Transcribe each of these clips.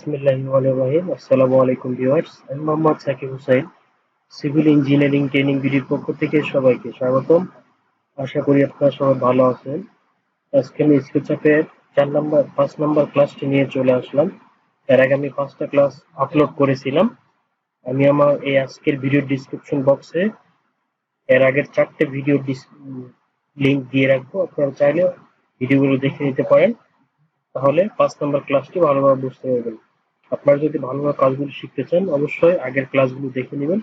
বিসমিল্লাহিররহমানিররহিম। আসসালামু আলাইকুম ভিউয়ার্স, আমি Mohammad Sakib Hossain. Civil engineering training ভিডিওর পক্ষ থেকে সবাইকে স্বাগতম। আশা করি আপনারা সবাই ভালো আছেন। আজকে আমি স্কেচআপের 5 নাম্বার ক্লাসটি নিয়ে চলে আসলাম। এর আগে আমি 5টা ক্লাস আপলোড করেছিলাম। আমি আমার এই আজকের ভিডিও ডিসক্রিপশন বক্সে এর আগের 4টে ভিডিও লিংক দিয়ে রাখবো। আপনারা চাইলে ভিডিওগুলো দেখে নিতে পারেন, তাহলে 5 নাম্বার ক্লাসটি ভালোভাবে বুঝতে পারবেন। আপনারা যদি ভালোভাবে কাজগুলো শিখতে চান, অবশ্যই আগের ক্লাসগুলো দেখে নেবেন।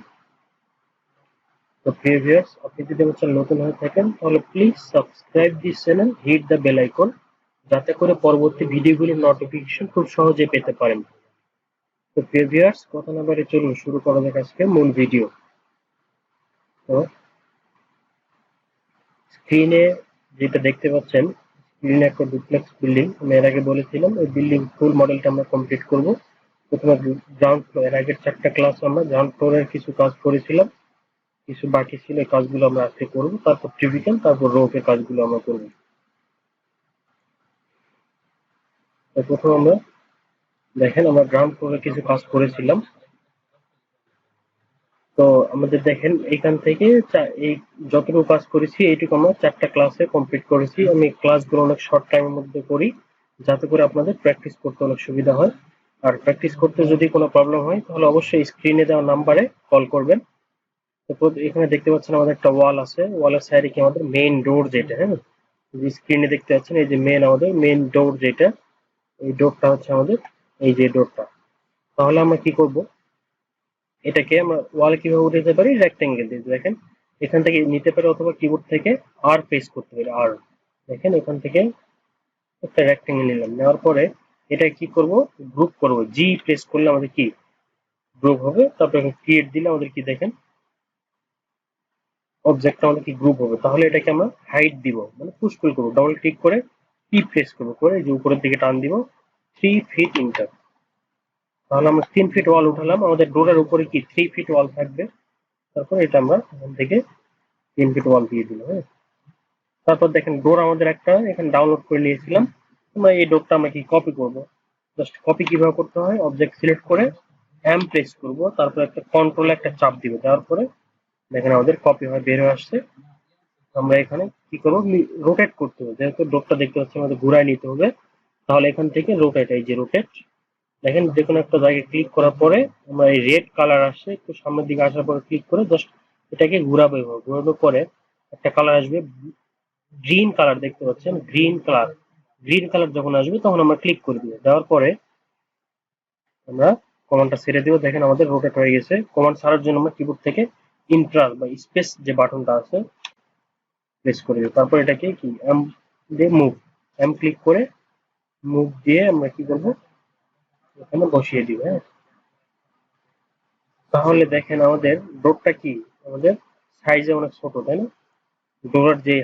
তো প্রিয় ভিউয়ার্স, আপনি যদি আমার চ্যানেল নতুন হয়ে থাকেন তাহলে please subscribe this channel, hit the bell icon, যাতে করে পরবর্তী ভিডিওগুলোর নোটিফিকেশন খুব সহজে পেতে পারেন। তো প্রিয় ভিউয়ার্স, কথা না বাড়িয়ে চলুন শুরু করা যাক আজকে মূল ভিডিও। তো স্ক্রিনে যেটা দেখতে পাচ্ছেন, স্ক্রিনে একটা ডুপ্লেক্স বিল্ডিং। আমি এর আগে বলেছিলাম এই বিল্ডিং ফুল মডেলটা আমরা কমপ্লিট করব। প্রথমে গ্রাউন্ড ফ্লোর, এর আগের 4টা ক্লাস আমরা গ্রাউন্ড ফ্লোরের কিছু কাজ করেছিলাম, কিছু বাকি ছিল, এই কাজগুলো আমরা আজকে করব। তারপর টিপিক্যাল, তারপর রোপের কাজগুলো আমরা করব। তো প্রথম আমরা দেখেন, আমরা গ্রাউন্ড ফ্লোরে কিছু কাজ করেছিলাম। তো আমাদের দেখেন এখান থেকে এই যতটুকু কাজ করেছি এইটুকু আমরা 4টা ক্লাসে কমপ্লিট করেছি। আমি ক্লাসগুলো অনেক শর্ট টাইমের মধ্যে করি, যাতে করে আপনাদের প্র্যাকটিস করতে অনেক সুবিধা হয়। আর প্র্যাকটিস করতে যদি কোনো প্রবলেম হয় তাহলে অবশ্যই স্ক্রিনে দেওয়া নাম্বারে কল করবেন। তো এখানে দেখতে পাচ্ছেন আমাদের একটা ওয়াল আছে, ওয়ালের সাইডে কি আমাদের মেইন ডোর যেটা, হ্যাঁ, স্ক্রিনে দেখতে পাচ্ছেন এই যে আমাদের মেইন ডোর যেটা, এই ডোরটা হচ্ছে আমাদের এই যে ডোরটা। তাহলে আমরা কি করব, এটাকে আমরা ওয়ালে কিভাবে উঠাতে পারি, রেক্টেঙ্গেল দিয়ে। দেখেন এখান থেকে নিতে পারি, অথবা কিবোর্ড থেকে আর প্রেস করতে পারি, আর দেখেন এখান থেকে একটা রেক্টেঙ্গেল নিলাম। নেওয়ার পরে এটা কি করব, গ্রুপ করব। জি প্রেস করলে আমাদের কি গ্রুপ হবে। তারপর ক্রিয়েট দিলে আমাদের কি দেখেন অবজেক্টটা আমাদের কি গ্রুপ হবে। তাহলে এটাকে আমরা হাইট দিব, মানে পুশ পুল করবো, ডবল ক্লিক করে কি প্রেস করবো, করে যে উপরের দিকে টান দিব 3 ফিট ইন্টার। তাহলে আমরা 3 ফিট ওয়াল উঠালাম, আমাদের ডোরের উপরে কি 3 ফিট ওয়াল থাকবে। তারপর এটা আমরা এখান থেকে 3 ফিট ওয়াল দিয়ে দিলাম, হ্যাঁ। তারপর দেখেন ডোর আমাদের একটা এখানে ডাউনলোড করে নিয়েছিলাম। আমরা এই ডোরটা আমরা কি কপি করব। জাস্ট কপি কিভাবে করতে হয়, অবজেক্ট সিলেক্ট করে এম প্রেস করব, তারপর একটা কন্ট্রোলে একটা চাপ দিব, দেওয়ার পরে দেখেন আমাদের কপি হয় বের হয়ে আসছে। আমরা এখানে কি করবো, রোটেট করতে হবে। যেহেতু ডোরটা দেখতে পাচ্ছি আমাদের ঘুরায় নিতে হবে, তাহলে এখান থেকে রোটেট, এই যে রোটেট, দেখেন যে কোনো একটা জায়গায় ক্লিক করার পরে আমরা এই রেড কালার আসছে, একটু সামনের দিকে আসার পরে ক্লিক করে জাস্ট এটাকে ঘুরাবো। ঘুরানোর পরে একটা কালার আসবে, গ্রিন কালার দেখতে পাচ্ছেন, গ্রিন কালার। গ্রিন কালার যখন আসবে তখন আমরা ক্লিক করে দিব। দেওয়ার পরে আমরা কমান্ডটা ছেড়ে দিব। দেখেন আমাদের রোটেট হয়ে গেছে। কমান্ড ছাড়ার জন্য আমরা কিবোর্ড থেকে ইন্টার বা স্পেস যে বাটনটা আছে প্রেস করে দিব। তারপর এটাকে কি এম দিয়ে মুভ, এম ক্লিক করে মুভ দিয়ে আমরা কি করব, এখানে বসিয়ে দিব, হ্যাঁ। তাহলে দেখেন আমাদের ডোরটা কি আমাদের সাইজে অনেক ছোট, তাই না? ডোরের যে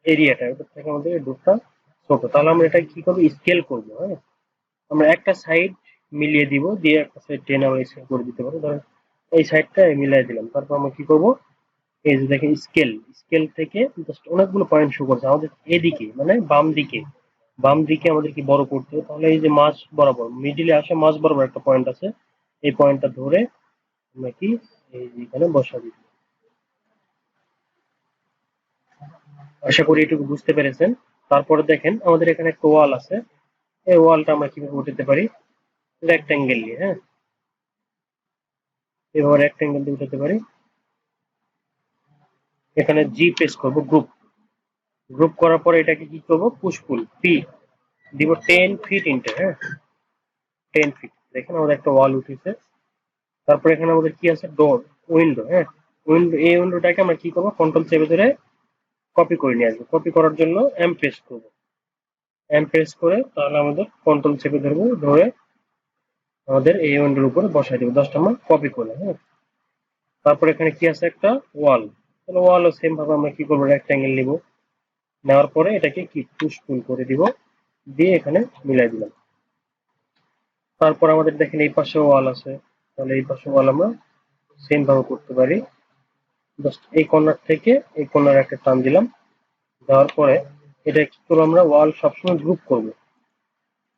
এরিয়াটা, ওটা থেকে আমাদের ডোরটা ছোট। তাহলে আমরা এটা কি করবো, স্কেল করবো, হ্যাঁ। আমরা একটা সাইড মিলিয়ে দিব, দিয়ে একটা সাইড টেনে আমরা স্কেল করে দিতে পারবো। ধরেন এই সাইডটা মিলিয়ে দিলাম। তারপর আমরা কি করব, এই যে দেখেন স্কেল, স্কেল থেকে জাস্ট অনেকগুলো পয়েন্ট শো করছে আমাদের এদিকে, মানে বাম দিকে। বাম দিকে আমাদের কি বড় করতে হবে। তাহলে এই যে মাঝ বরাবর, মিডিলে আসে মাঝ বরাবর একটা পয়েন্ট আছে, এই পয়েন্টটা ধরে আমরা কি এই এখানে বসা দিব। আশা করি এটুকু বুঝতে পেরেছেন। তারপরে দেখেন আমাদের এখানে একটা ওয়াল আছে, এই ওয়ালটা আমরা কিভাবে উঠাতে পারি, রেক্ট্যাঙ্গেল দিয়ে, হ্যাঁ, এভাবে রেক্ট্যাঙ্গেল দিয়ে উঠাতে পারি। এখানে জি প্রেস করব, গ্রুপ, গ্রুপ করার পরে এটাকে কি করব, পুশ পুল পি দিব 10 ফিট ইন্টার, হ্যাঁ, 10 ফিট। দেখেন আমাদের একটা ওয়াল উঠেছে। তারপর এখানে আমাদের কি আছে, ডোর, উইন্ডো, হ্যাঁ। উইন্ডো, এই উইন্ডোটাকে আমরা কি করব, কন্ট্রোল চেপে ধরে কপি করে নিয়ে আসবো। কপি করার জন্য এম প্রেস করব, এম প্রেস করে তাহলে আমাদের কন্ট্রোল চেপে ধরবো, ধরে আমাদের এই উইন্ডোর উপরে বসাই দেবো, জাস্ট আমরা কপি করে, হ্যাঁ। তারপর এখানে কি আছে, একটা ওয়াল। তাহলে ওয়ালও সেম ভাবে আমরা কি করবো, রেক্ট্যাঙ্গেল নিব। নেওয়ার পরে এটাকে কি পুশ পুল করে দিব, দিয়ে এখানে মিলাই দিলাম। তারপর আমাদের দেখেন এই পাশে ওয়াল আছে, তাহলে এই পাশে ওয়াল আমরা সেম ভাবে করতে পারি। জাস্ট এই কর্নার থেকে এই কর্নার একটা টান দিলাম, দেওয়ার পরে এটা কি করবো, আমরা ওয়াল সবসময় গ্রুপ করব।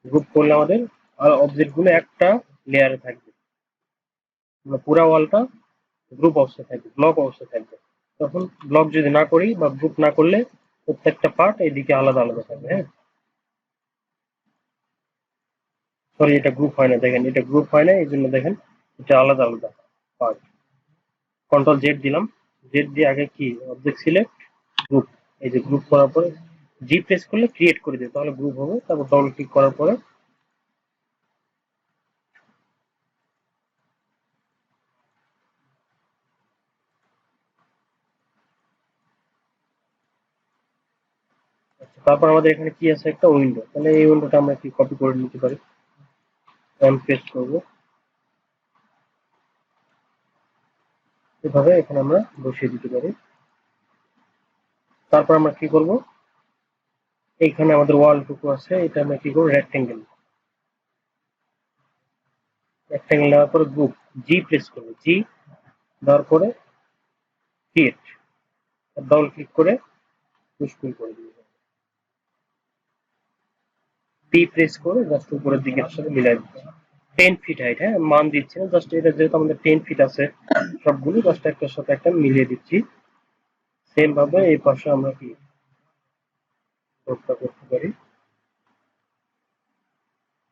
গ্রুপ করলে আমাদের আর অবজেক্ট গুলো একটা লেয়ারে থাকবে, মানে পুরো ওয়ালটা গ্রুপ অবস্থায় থাকবে, ব্লক অবস্থায় থাকবে। তখন ব্লক যদি না করি বা গ্রুপ না করলে প্রত্যেকটা পার্ট এইদিকে আলাদা আলাদা থাকবে। হ্যাঁ, সরি, এটা গ্রুপ হয় না, দেখেন এটা গ্রুপ হয় না, এই জন্য দেখেন এটা আলাদা আলাদা পার্ট। কন্ট্রোল জেড দিলাম, জেড দিয়ে আগে কি অবজেক্ট সিলেক্ট গ্রুপ, এই যে গ্রুপ করার পরে জি প্রেস করলে ক্রিয়েট করে দেবে, তাহলে গ্রুপ হবে। তারপর ডবল ক্লিক করার পরে তারপর আমাদের এখানে কি আছে, একটা উইন্ডো, তাহলে এই উইন্ডোটা আমরা কি কপি করে নিতে পারি, পেস্ট করবো এভাবে, এখানে আমরা বসিয়ে দিতে পারি। তারপর আমরা কি করব, এইখানে আমাদের ওয়ালটুকু আছে, এটা আমরা কি করবো, রেক্টেঙ্গেল, রেক্টেঙ্গেল নেওয়ার পরে গ্রুপ জি প্রেস করবো, জি দেওয়ার পরে ক্রিয়েট, ডাবল ক্লিক করে পুশ পুল করে দিব, পি প্রেস করে জাস্ট উপরের দিকের সাথে মিলাই দিচ্ছি। 10 ফিট হাইট, হ্যাঁ মান দিচ্ছি না, জাস্ট এটা যেহেতু আমাদের 10 ফিট আছে সবগুলো জাস্ট একটার সাথে একটা মিলিয়ে দিচ্ছি। সেম ভাবে এই পাশে আমরা কি করতে পারি,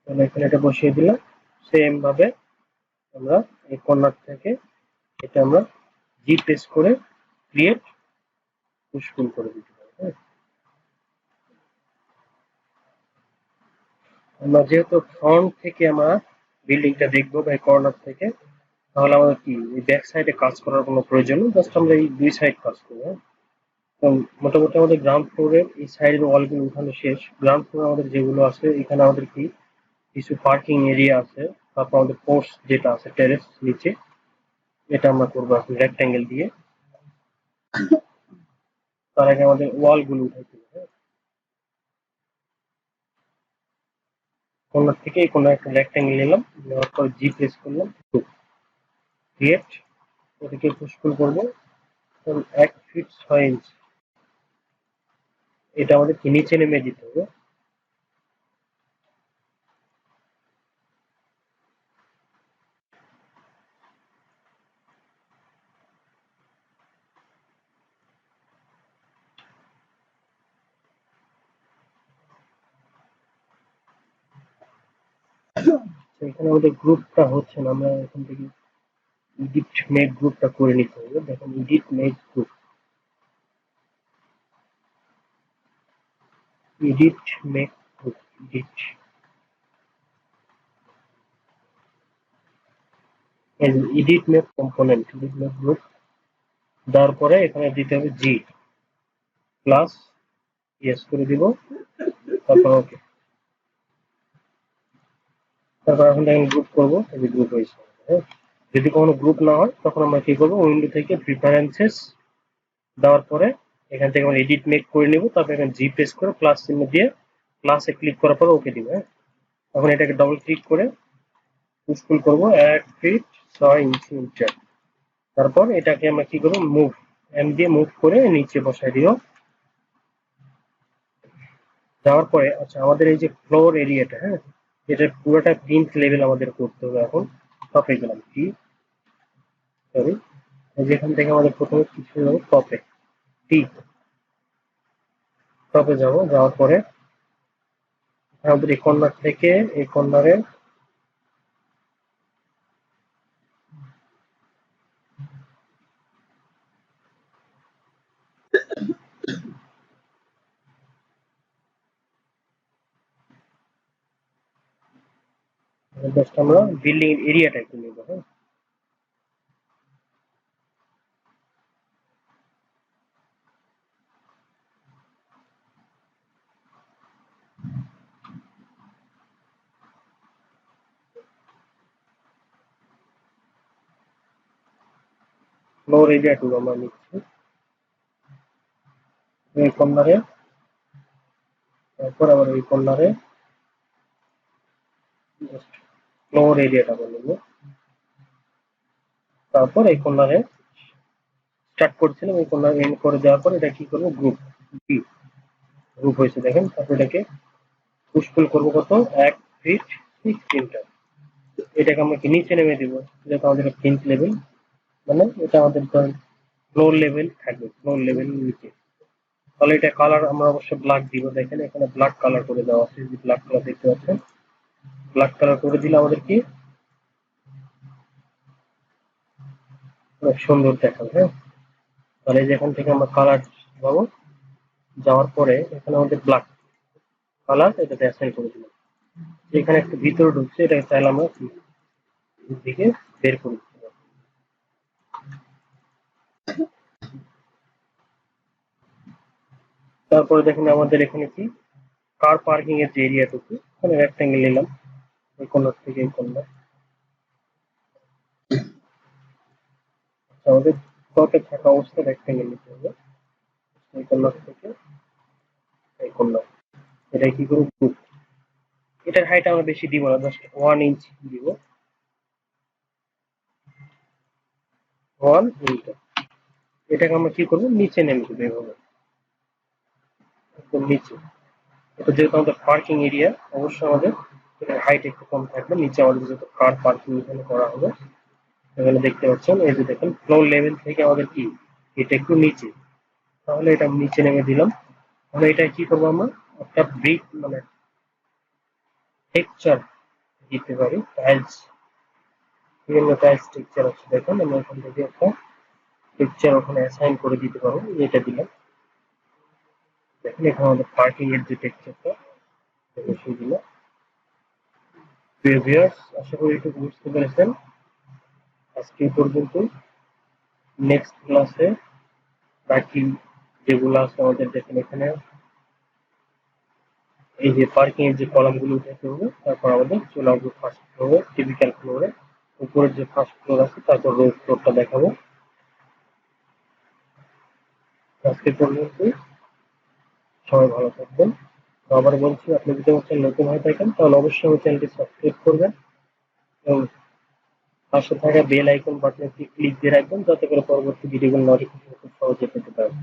তাহলে এখানে এটা বসিয়ে দিলাম। সেম ভাবে আমরা এই কর্নার থেকে এটা আমরা জি প্রেস করে ক্রিয়েট পুশ পুল করে দিতে পারি। হ্যাঁ, আমরা যেহেতু ফ্রন্ট থেকে আমরা বিল্ডিংটা দেখবো বা কর্নার থেকে, তাহলে আমাদের কি এই ব্যাক সাইডে কাজ করার কোনো প্রয়োজন নেই, জাস্ট আমরা এই দুই সাইড কাজ করবো। হ্যাঁ? মোটামুটি আমাদের গ্রাউন্ড ফ্লোরের এই সাইডের ওয়ালগুলো উঠানো শেষ। গ্রাউন্ড ফ্লোর আমাদের যেগুলো আছে, এখানে আমাদের কি কিছু পার্কিং এরিয়া আছে, তারপর আমাদের পোর্স যেটা আছে টেরেস নিচে, এটা আমরা করবো এখন রেক্ট্যাঙ্গেল দিয়ে। তার আগে আমাদের ওয়াল গুলো উঠাইতে হবে। হ্যাঁ? কর্নার থেকে এই কোনো একটা রেক্ট্যাঙ্গেল নিলাম, নেওয়ার পর জি প্রেস করলাম, ক্রিয়েট, ওটাকে পুশ করবো 1 ফিট 6 ইঞ্চ, এটা আমাদের নিচে নেমে দিতে হবে। এখানে আমাদের গ্রুপটা হচ্ছে না, আমরা এখান থেকে এডিট মেক গ্রুপটা করে নিতে হবে। দেখেন edit make group, edit make group, edit make component, edit make group দেওয়ার পরে এখানে দিতে হবে জি প্লাস ইয়েস করে দিব, তারপর ওকে। তারপর এখন দেখেন গ্রুপ করবো, এই যে গ্রুপ হয়েছে। হ্যাঁ? যদি কোনো গ্রুপ না হয় তখন আমরা কি করবো, উইন্ডো থেকে প্রিফারেন্সেস দেওয়ার পরে এখান থেকে আমরা এডিট মেক করে নিব, তারপর এখানে জি প্রেস করে প্লাস চিহ্ন দিয়ে প্লাসে ক্লিক করার পরে ওকে দিব। হ্যাঁ, এখন এটাকে ডবল ক্লিক করে পুশ পুল করবো 1 ফিট 6 ইঞ্চি উচ্চতা। তারপর এটাকে আমরা কি করবো, মুভ এম দিয়ে মুভ করে নিচে বসাই দিও। যাওয়ার পরে আচ্ছা আমাদের এই যে ফ্লোর এরিয়াটা, হ্যাঁ এটা পুরোটা প্রিন্ট লেভেল আমাদের করতে হবে। এখন টপে গেলাম, কি সরি, যেখান থেকে আমাদের প্রথমে কিছু যাবো টপে, টি টপে যাবো। যাওয়ার পরে আমাদের এই কর্নার থেকে এই কর্নারে জাস্ট আমরা বিল্ডিং এরিয়াটা একটু নেবো। হ্যাঁ, ফ্লোর এরিয়াটুকু আমরা নিচ্ছি এই কর্নারে, তারপর আবার এই কর্নারে জাস্ট ফ্লোর এরিয়াটা আমরা নেবো। তারপর এই কর্নারে স্টার্ট করছিলাম, এই কর্নারে এন্ড করে দেওয়ার পর এটা কি করবো, গ্রুপ, বি গ্রুপ হয়েছে দেখেন। তারপর এটাকে পুশ পুল করবো কত, 1 ফিট ফিক্সড ইন্টার, এটাকে আমরা কি নিচে নেমে দিব, যেটা আমাদের প্রিন্ট লেভেল, মানে এটা আমাদের ফ্লোর লেভেল থাকবে, ফ্লোর লেভেল নিচে। তাহলে এটা কালার আমরা অবশ্যই ব্ল্যাক দিব, দেখেন এখানে ব্ল্যাক কালার করে দেওয়া আছে, যে ব্ল্যাক কালার দেখতে পাচ্ছেন, ব্ল্যাক কালার করে দিলে আমাদের কি অনেক সুন্দর দেখাবে। হ্যাঁ, তাহলে যেখান থেকে আমরা কালার যাবো, যাওয়ার পরে এখানে আমাদের ব্ল্যাক কালার এটাতে অ্যাসাইন করে দিলাম। এখানে একটু ভিতরে ঢুকছে, এটা চাইলে আমরা দিকে বের করে দিতে পারবো। তারপরে দেখেন আমাদের এখানে কি কার পার্কিং এর যে এরিয়াটুকু, এখানে রেক্ট্যাঙ্গেল নিলাম, এই কর্নার থেকে এই কর্নার, আমাদের ডটে থাকা অবস্থায় রেক্ট্যাঙ্গেল নিতে হবে, এই কর্নার থেকে এই কর্নার, এটা কি করবো গ্রুপ, এটার হাইট আমরা বেশি দিব না, জাস্ট 1 ইঞ্চ দিব, 1 ইঞ্চ। এটাকে আমরা কি করবো, নিচে নেমে দেবো এভাবে, একদম নিচে। এটা যেহেতু আমাদের পার্কিং এরিয়া, অবশ্যই আমাদের এটার হাইট একটু কম থাকবে, নিচে আমাদের যেহেতু কার পার্কিং এখানে করা হবে। এখানে দেখতে পাচ্ছেন, এই যে দেখেন ফ্লোর লেভেল থেকে আমাদের কি এটা একটু নিচে, তাহলে এটা নিচে নেমে দিলাম। তাহলে এটা কি করবো, আমরা একটা ব্রিক মানে টেক্সচার দিতে পারি, টাইলস, বিভিন্ন টাইলস টেক্সচার আছে, দেখেন আমরা এখান থেকে একটা টেক্সচার ওখানে অ্যাসাইন করে দিতে পারবো, এটা দিলাম। দেখেন এখানে আমাদের পার্কিং এর যে টেক্সচারটা সেই দিলাম। ভিউয়ার্স, আশা করি একটু বুঝতে পেরেছেন। আজকে এই পর্যন্ত, নেক্সট ক্লাসে বাকি যেগুলো আছে আমাদের, দেখেন এখানে এই যে পার্কিং এর যে কলাম গুলো উঠাতে হবে, তারপর আমাদের চলে আসবে ফার্স্ট ফ্লোরে, টিপিক্যাল ফ্লোরে, উপরের যে ফার্স্ট ফ্লোর আছে, তারপর রোড ফ্লোরটা দেখাবো। আজকে পর্যন্ত, সবাই ভালো থাকবেন। তো আবার বলছি, আপনি যদি আমার চ্যানেল নতুন হয়ে থাকেন তাহলে অবশ্যই আমার চ্যানেলটি সাবস্ক্রাইব করবেন এবং পাশে থাকা বেল আইকন বাটনে ক্লিক দিয়ে রাখবেন, যাতে করে পরবর্তী ভিডিওগুলো নোটিফিকেশন খুব সহজে পেতে পারেন।